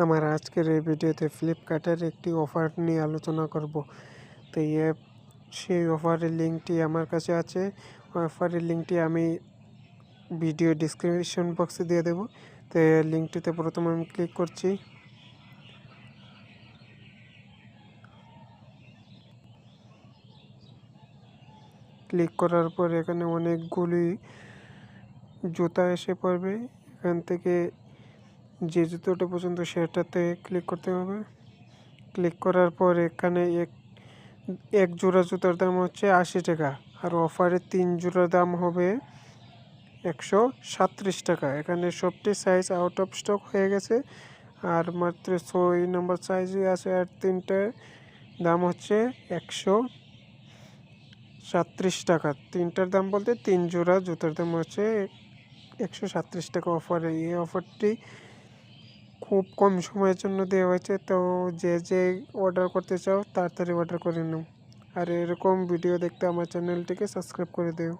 আমার আজকের এই ভিডিওতে ফ্লিপকার্টের একটি অফার নিয়ে আলোচনা করব। তো সেই অফারের লিঙ্কটি আমার কাছে আছে। অফারের লিঙ্কটি আমি ভিডিও ডিসক্রিপশন বক্সে দিয়ে দেব। তো এই লিঙ্কটিতে প্রথমে আমি ক্লিক করছি। ক্লিক করার পর এখানে অনেকগুলি জুতা এসে পড়বে। এখান থেকে যে জুতোটা পছন্দ সেটাতে ক্লিক করতে হবে। ক্লিক করার পর এখানে এক জোড়া জুতার দাম হচ্ছে 80 টাকা, আর অফারে 3 জোড়ার দাম হবে 137 টাকা। এখানে সবটি সাইজ আউট অফ স্টক হয়ে গেছে, আর মাত্র 6 নম্বর সাইজই আছে। আর তিনটার দাম হচ্ছে 137 টাকা। তিনটার দাম বলতে 3 জোড়া জুতার দাম হচ্ছে 137 টাকা অফারে। এই অফারটি খুব কম সময়ের জন্য দেওয়া হয়েছে। তো যে অর্ডার করতে চাও তাড়াতাড়ি অর্ডার করে নাও, আর এরকম ভিডিও দেখতে আমার চ্যানেলটিকে সাবস্ক্রাইব করে দিও।